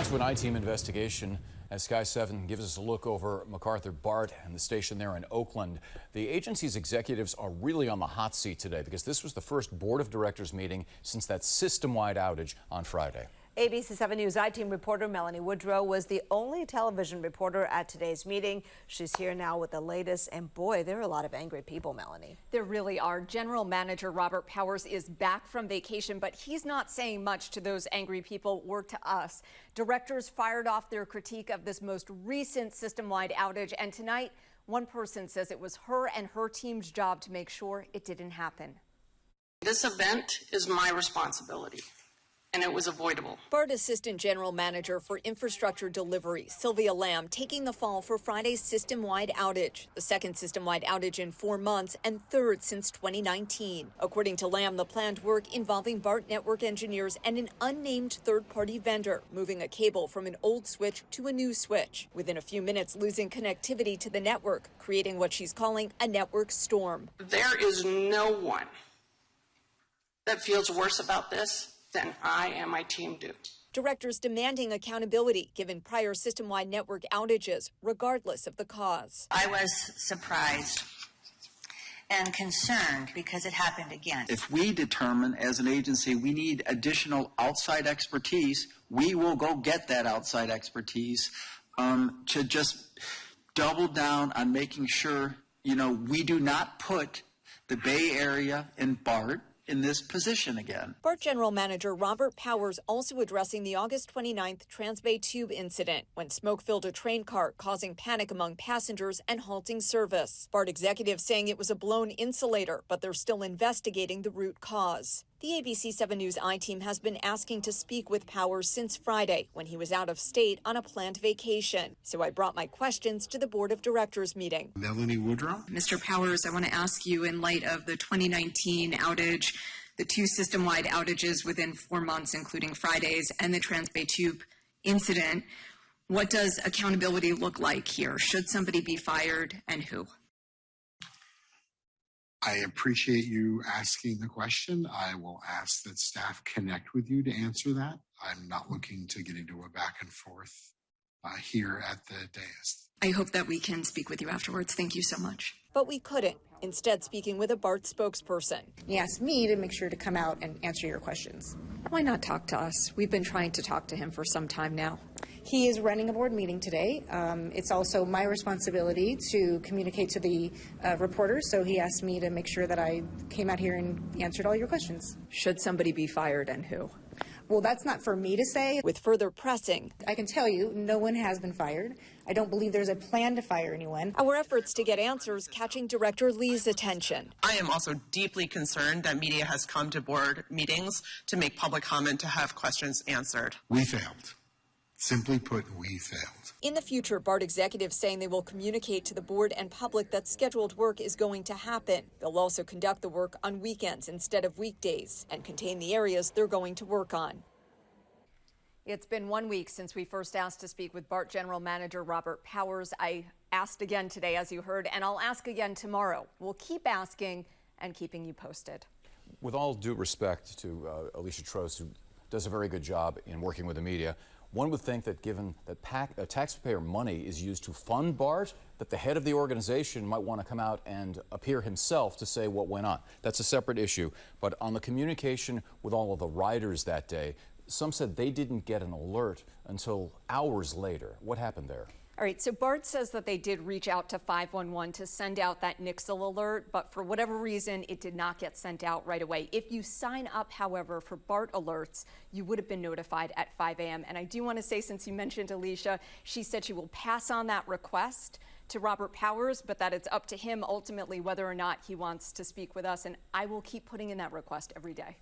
Now to an I-team investigation as Sky 7 gives us a look over MacArthur BART and the station there in Oakland. The agency's executives are really on the hot seat today because this was the first board of directors meeting since that system-wide outage on Friday. ABC 7 News I-team reporter Melanie Woodrow was the only television reporter at today's meeting. She's here now with the latest, and boy, there are a lot of angry people, Melanie. There really are. General Manager Robert Powers is back from vacation, but he's not saying much to those angry people or to us. Directors fired off their critique of this most recent system-wide outage, and tonight, one person says it was her and her team's job to make sure it didn't happen. This event is my responsibility, and it was avoidable. BART Assistant General Manager for Infrastructure Delivery, Sylvia Lamb, taking the fall for Friday's system-wide outage, the second system-wide outage in 4 months and third since 2019. According to Lamb, the planned work involving BART network engineers and an unnamed third-party vendor moving a cable from an old switch to a new switch. Within a few minutes, losing connectivity to the network, creating what she's calling a network storm. There is no one that feels worse about this than I and my team do. Directors demanding accountability given prior system-wide network outages, regardless of the cause. I was surprised and concerned because it happened again. If we determine as an agency we need additional outside expertise, we will go get that outside expertise to just double down on making sure, we do not put the Bay Area and BART in this position again. BART General Manager Robert Powers also addressing the August 29th Transbay Tube incident when smoke filled a train car, causing panic among passengers and halting service. BART executives saying it was a blown insulator, but they're still investigating the root cause. The ABC 7 News I-team has been asking to speak with Powers since Friday when he was out of state on a planned vacation. So I brought my questions to the board of directors meeting. Melanie Woodrow. Mr. Powers, I want to ask you, in light of the 2019 outage, the 2 system-wide outages within 4 months, including Fridays, and the Transbay Tube incident, what does accountability look like here? Should somebody be fired, and who? I appreciate you asking the question. I will ask that staff connect with you to answer that. I'm not looking to get into a back and forth here at the dais. I hope that we can speak with you afterwards. Thank you so much. But we couldn't, instead speaking with a BART spokesperson. He asked me to make sure to come out and answer your questions. Why not talk to us? We've been trying to talk to him for some time now. He is running a board meeting today. It's also my responsibility to communicate to the reporters, so he asked me to make sure that I came out here and answered all your questions. Should somebody be fired, and who? Well, that's not for me to say. With further pressing, I can tell you no one has been fired. I don't believe there's a plan to fire anyone. Our efforts to get answers catching Director Lee's attention. I am also deeply concerned that media has come to board meetings to make public comment, to have questions answered. We failed. Simply put, we failed. In the future, BART executives saying they will communicate to the board and public that scheduled work is going to happen. They'll also conduct the work on weekends instead of weekdays and contain the areas they're going to work on. It's been 1 week since we first asked to speak with BART General Manager Robert Powers. I asked again today, as you heard, and I'll ask again tomorrow. We'll keep asking and keeping you posted. With all due respect to Alicia Trost, who does a very good job in working with the media, one would think that given that taxpayer money is used to fund BART, that the head of the organization might want to come out and appear himself to say what went on. That's a separate issue. But on the communication with all of the riders that day, some said they didn't get an alert until hours later. What happened there? All right, so BART says that they did reach out to 511 to send out that Nixle alert, but for whatever reason, it did not get sent out right away. If you sign up, however, for BART alerts, you would have been notified at 5 a.m. And I do want to say, since you mentioned Alicia, she said she will pass on that request to Robert Powers, but that it's up to him ultimately whether or not he wants to speak with us. And I will keep putting in that request every day.